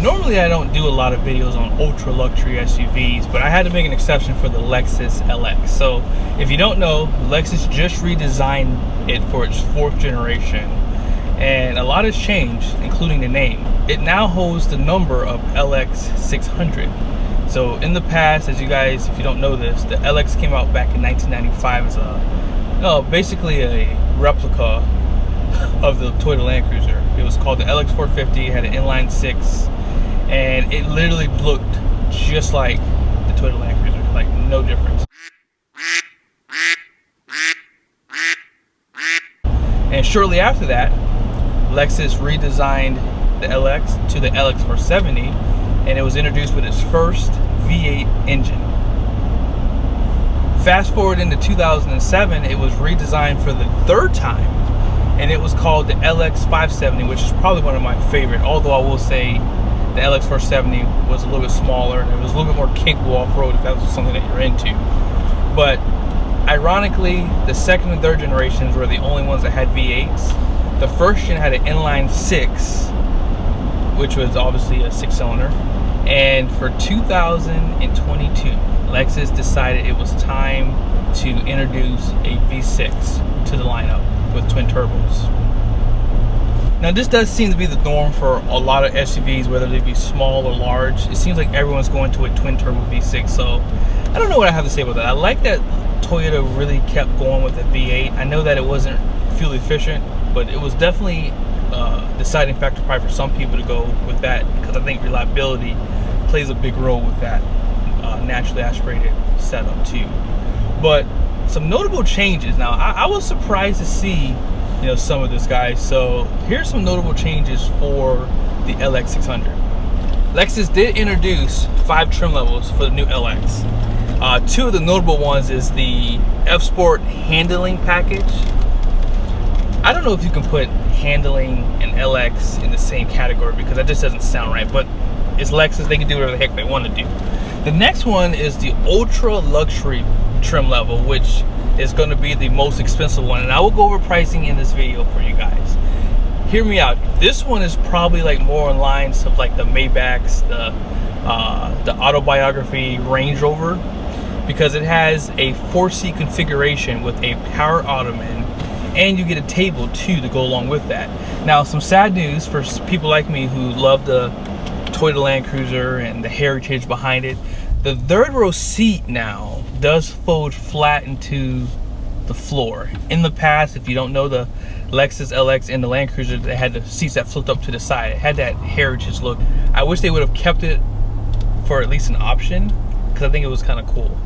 Normally I don't do a lot of videos on ultra luxury SUVs, but I had to make an exception for the Lexus LX. So if you don't know, Lexus just redesigned it for its 4th generation, and a lot has changed, including the name. It now holds the number of LX600. So in the past, as you guys, if you don't know this, the LX came out back in 1995 as basically a replica of the Toyota Land Cruiser. It was called the LX450. It had an inline 6, and it literally looked just like the Toyota Land Cruiser, like no difference. And shortly after that, Lexus redesigned the LX to the LX470, and it was introduced with its first V8 engine. Fast forward into 2007, it was redesigned for the 3rd time, and it was called the LX570, which is probably one of my favorite, although I will say the LX470 was a little bit smaller and it was a little bit more capable off-road if that was something that you're into. But ironically, the 2nd and 3rd generations were the only ones that had V8s. The 1st gen had an inline 6, which was obviously a 6-cylinder. And for 2022, Lexus decided it was time to introduce a V6 to the lineup with twin turbos. Now this does seem to be the norm for a lot of SUVs, whether they be small or large. It seems like everyone's going to a twin turbo V6, so I don't know what I have to say about that. I like that Toyota really kept going with the V8. I know that it wasn't fuel efficient, but it was definitely a deciding factor probably for some people to go with that, because I think reliability plays a big role with that naturally aspirated setup too. But some notable changes. Now I was surprised to see some of this, guys. So here's some notable changes for the LX600. Lexus did introduce 5 trim levels for the new LX. 2 of the notable ones is the F Sport handling package. I don't know if you can put handling and LX in the same category, because that just doesn't sound right, but it's Lexus, they can do whatever the heck they want to do. The next one is the ultra luxury trim level, which is going to be the most expensive one, and I will go over pricing in this video for you guys. Hear me out. This one is probably like more in lines of like the Maybachs, the Autobiography Range Rover, because it has a 4-seat configuration with a power ottoman, and you get a table too to go along with that. Now, some sad news for people like me who love the Toyota Land Cruiser and the heritage behind it. The 3rd row seat now does fold flat into the floor. In the past, if you don't know, the Lexus LX and the Land Cruiser, they had the seats that flipped up to the side. It had that heritage look. I wish they would have kept it for at least an option, because I think it was kind of cool.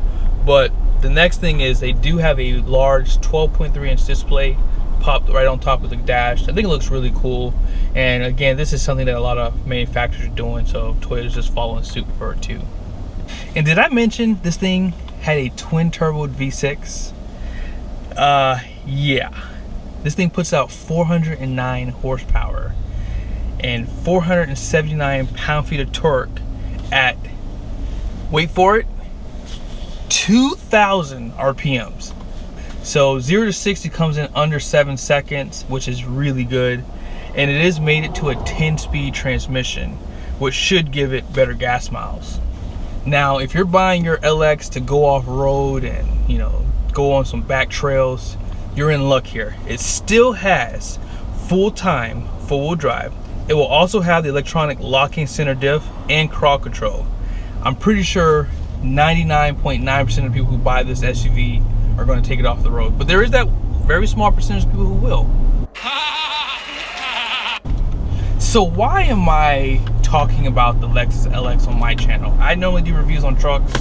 But the next thing is they do have a large 12.3-inch display popped right on top of the dash. I think it looks really cool. And again, this is something that a lot of manufacturers are doing, so Toyota's just following suit for it too. And did I mention this thing had a twin turbo V6? Yeah. This thing puts out 409 horsepower and 479 pound-feet of torque at, wait for it, 2,000 RPMs. So 0 to 60 comes in under 7 seconds, which is really good. And it is made it to a 10-speed transmission, which should give it better gas miles. Now, if you're buying your LX to go off-road and, go on some back trails, you're in luck here. It still has full-time, four-wheel drive. It will also have the electronic locking center diff and crawl control. I'm pretty sure 99.9% of people who buy this SUV are going to take it off the road. But there is that very small percentage of people who will. So why am I talking about the Lexus LX on my channel? I normally do reviews on trucks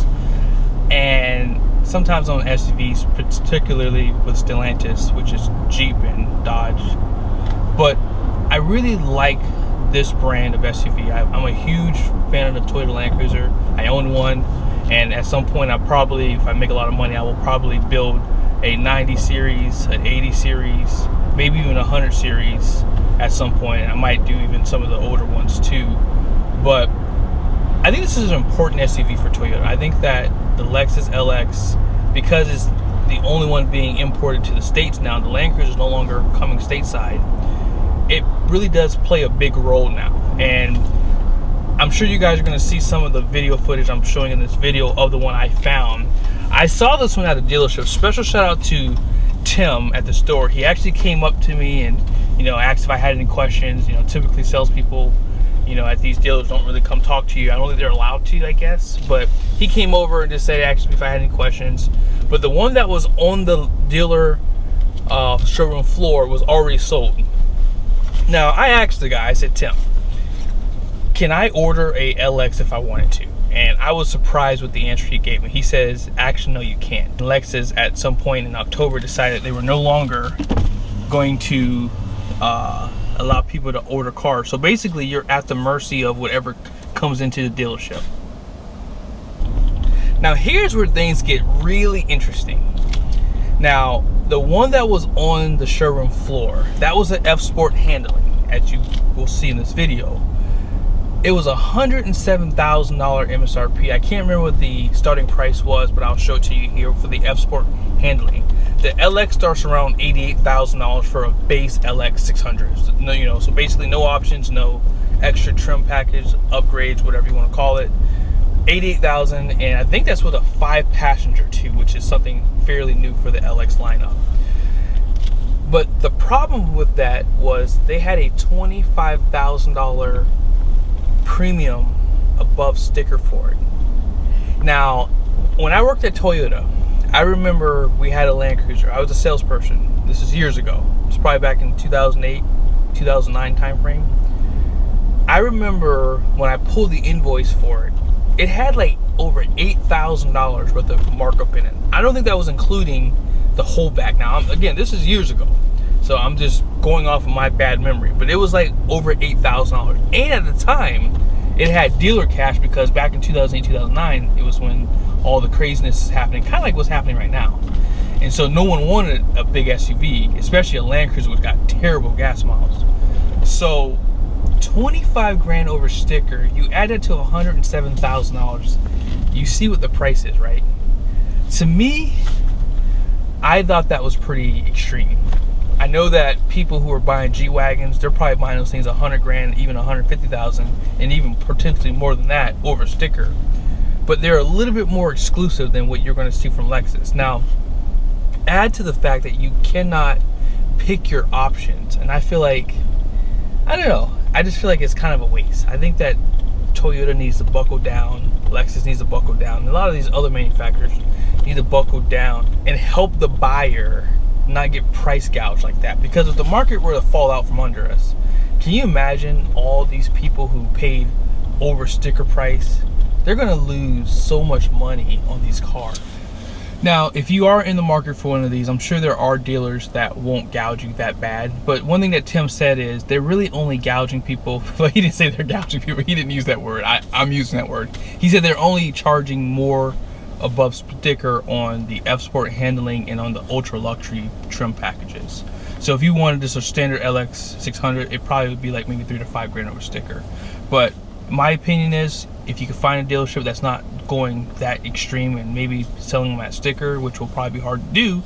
and sometimes on SUVs, particularly with Stellantis, which is Jeep and Dodge. But I really like this brand of SUV. I'm a huge fan of the Toyota Land Cruiser. I own one, and at some point if I make a lot of money, I will probably build a 90 series, an 80 series, maybe even a 100 series at some point. I might do even some of the older ones too. But I think this is an important SUV for Toyota. I think that the Lexus LX, because it's the only one being imported to the States now, the Land Cruiser is no longer coming stateside, it really does play a big role now. And I'm I'm sure you guys are going to see some of the video footage I'm showing in this video of the one I found. I saw this one at a dealership. Special shout out to Tim at the store. He actually came up to me and, you know, asked if I had any questions. You know, typically salespeople, you know, at these dealers don't really come talk to you. I don't think they're allowed to, I guess. But he came over and just said, asked me if I had any questions. But the one that was on the dealer showroom floor was already sold. Now, I asked the guy, I said, Tim, can I order a LX if I wanted to? And I was surprised with the answer he gave me. He says, actually, no, you can't. Lexus, at some point in October, decided they were no longer going to allow people to order cars. So basically, you're at the mercy of whatever comes into the dealership. Now, here's where things get really interesting. Now, the one that was on the showroom floor, that was an F-Sport handling, as you will see in this video. It was $107,000 MSRP. I can't remember what the starting price was, but I'll show it to you here for the F-Sport handling. The LX starts around $88,000 for a base LX600. So, no, you know, so basically no options, no extra trim package, upgrades, whatever you want to call it. $88,000, and I think that's with a 5-passenger too, which is something fairly new for the LX lineup. But the problem with that was they had a $25,000 premium above sticker for it. Now, when I worked at Toyota, I remember we had a Land Cruiser. I was a salesperson. This is years ago. It's probably back in 2008, 2009 timeframe. I remember when I pulled the invoice for it, it had like over $8,000 worth of markup in it. I don't think that was including the holdback. Now, again, this is years ago, so I'm just going off of my bad memory, but it was like over $8,000. And at the time, it had dealer cash because back in 2008, 2009, it was when all the craziness is happening, kind of like what's happening right now. And so no one wanted a big SUV, especially a Land Cruiser which got terrible gas miles. So 25 grand over sticker, you add it to $107,000, you see what the price is, right? To me, I thought that was pretty extreme. I know that people who are buying G-Wagons, they're probably buying those things 100 grand, even 150,000, and even potentially more than that over sticker. But they're a little bit more exclusive than what you're going to see from Lexus. Now, add to the fact that you cannot pick your options, and I feel like, I don't know, I just feel like it's kind of a waste. I think that Toyota needs to buckle down, Lexus needs to buckle down, and a lot of these other manufacturers need to buckle down and help the buyer not get price gouged like that. Because if the market were to fall out from under us, can you imagine all these people who paid over sticker price? They're gonna lose so much money on these cars. Now, if you are in the market for one of these, I'm sure there are dealers that won't gouge you that bad. But one thing that Tim said is they're really only gouging people. Well, he didn't say they're gouging people. He didn't use that word. I'm using that word. He said they're only charging more above sticker on the F-Sport handling and on the ultra luxury trim packages. So if you wanted just a standard LX600, it probably would be like maybe 3 to 5 grand over sticker. But my opinion is, if you can find a dealership that's not going that extreme and maybe selling them at sticker, which will probably be hard to do,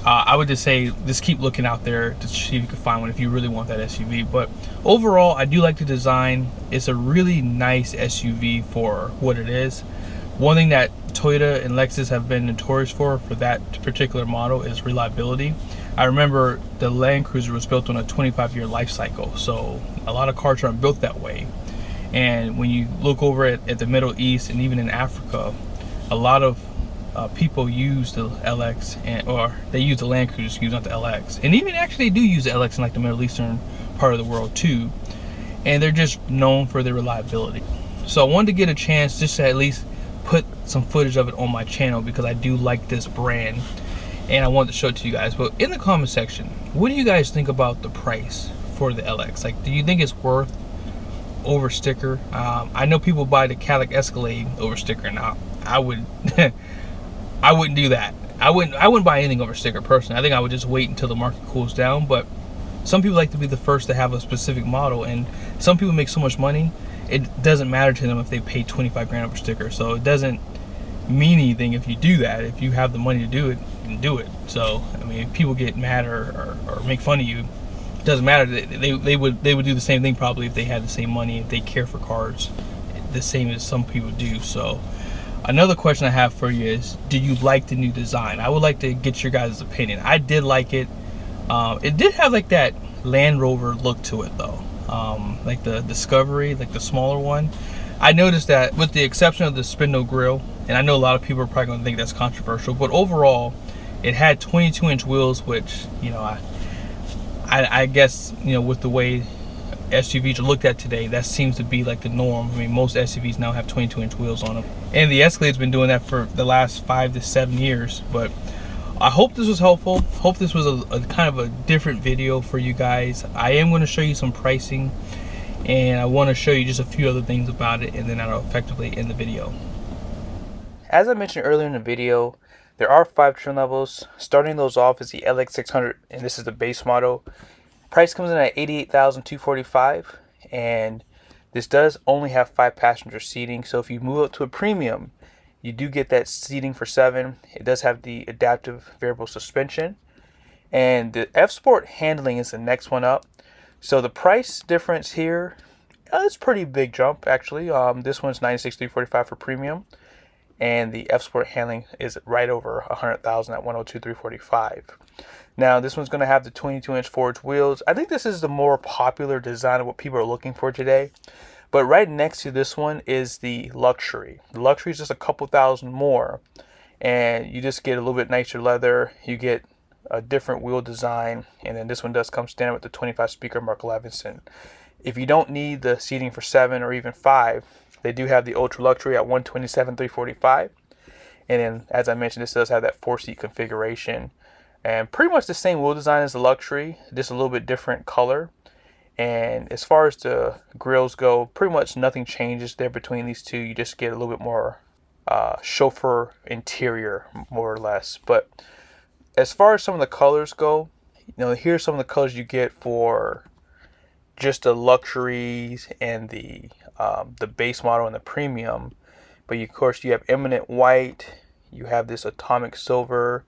I would just say just keep looking out there to see if you can find one if you really want that SUV. But overall, I do like the design. It's a really nice SUV for what it is. One thing that Toyota and Lexus have been notorious for that particular model is reliability. I remember the Land Cruiser was built on a 25-year life cycle, so a lot of cars aren't built that way. And when you look over at the Middle East and even in Africa, a lot of people use the LX, or they use the Land Cruiser, excuse me, not the LX. And even actually they do use the LX in like the Middle Eastern part of the world too. And they're just known for their reliability. So I wanted to get a chance just to at least put some footage of it on my channel because I do like this brand and I wanted to show it to you guys. But in the comment section, what do you guys think about the price for the LX? Like, do you think it's worth over sticker? I know people buy the Cadillac Escalade over sticker. Now I would I wouldn't do that. I wouldn't buy anything over sticker personally. I think I would just wait until the market cools down. But some people like to be the first to have a specific model, and some people make so much money it doesn't matter to them if they pay 25 grand over sticker. So it doesn't mean anything if you do that. If you have the money to do it, then do it. So I mean, if people get mad or make fun of you, Doesn't matter. They would do the same thing probably if they had the same money, if they care for cars the same as some people do. So another question I have for you is, do you like the new design? I would like to get your guys' opinion. I did like it. It did have like that Land Rover look to it though, like the Discovery, like the smaller one. I noticed that with the exception of the spindle grille, and I know a lot of people are probably going to think that's controversial, but overall it had 22-inch wheels, which, you know, I guess, you know, with the way SUVs are looked at today, that seems to be like the norm. I mean, most SUVs now have 22-inch wheels on them, and the Escalade's been doing that for the last 5 to 7 years. But I hope this was helpful. Hope this was a kind of a different video for you guys. I am going to show you some pricing, and I want to show you just a few other things about it, and then that'll effectively end the video. As I mentioned earlier in the video, there are 5 trim levels. Starting those off is the LX600, and this is the base model. Price comes in at $88,245, and this does only have 5 passenger seating. So if you move up to a premium, you do get that seating for 7. It does have the adaptive variable suspension, and the F Sport handling is the next one up. So the price difference here, it's pretty big jump actually. This one's $96,345 for premium, and the F Sport handling is right over $100,000 at $102,345. Now this one's going to have the 22-inch forged wheels. I think this is the more popular design of what people are looking for today. But right next to this one is the Luxury. The Luxury is just a couple thousand more, and you just get a little bit nicer leather. You get a different wheel design, and then this one does come standard with the 25 speaker Mark Levinson. If you don't need the seating for 7 or even 5, they do have the Ultra Luxury at $127,345, and then as I mentioned, this does have that 4-seat configuration, and pretty much the same wheel design as the Luxury, just a little bit different color. And as far as the grills go, pretty much nothing changes there between these two. You just get a little bit more chauffeur interior, more or less. But as far as some of the colors go, you know, here's some of the colors you get for just the Luxuries and the base model and the premium. But of course, you have Eminent White, you have this Atomic Silver,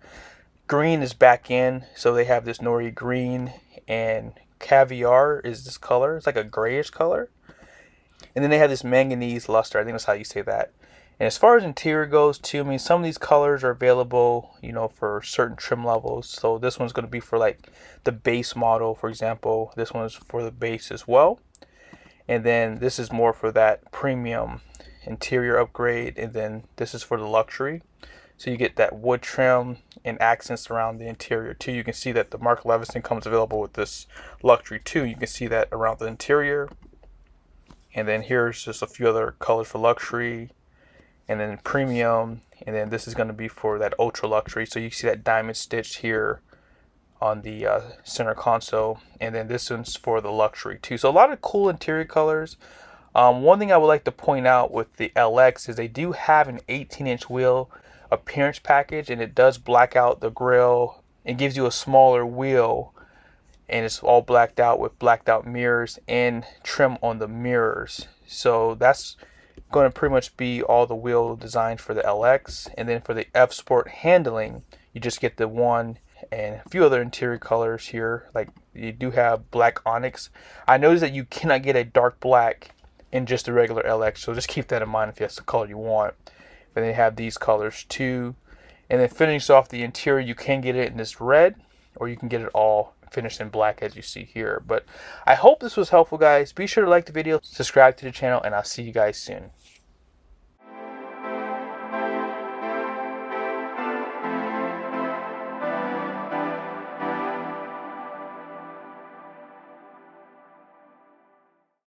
green is back in, so they have this Nori Green, and Caviar is this color. It's like a grayish color. And then they have this Manganese Luster. I think that's how you say that. And as far as interior goes too, I mean, some of these colors are available, you know, for certain trim levels. So this one's going to be for like the base model, for example. This one is for the base as well. And then this is more for that premium interior upgrade. And then this is for the Luxury. So you get that wood trim and accents around the interior too. You can see that the Mark Levinson comes available with this Luxury too. You can see that around the interior. And then here's just a few other colors for Luxury, and then premium, and then this is going to be for that Ultra Luxury. So you see that diamond stitch here on the center console, and then this one's for the Luxury too. So a lot of cool interior colors. One thing I would like to point out with the LX is they do have an 18-inch wheel appearance package, and it does black out the grille. It gives you a smaller wheel, and it's all blacked out with blacked out mirrors and trim on the mirrors. So that's going to pretty much be all the wheel designs for the LX. And then for the F Sport handling, you just get the one and a few other interior colors here. Like you do have black onyx. I noticed that you cannot get a dark black in just the regular LX, so just keep that in mind if that's the color you want. Then they have these colors too. And then finish off the interior, you can get it in this red, or you can get it all finished in black as you see here. But I hope this was helpful, guys. Be sure to like the video, subscribe to the channel, and I'll see you guys soon.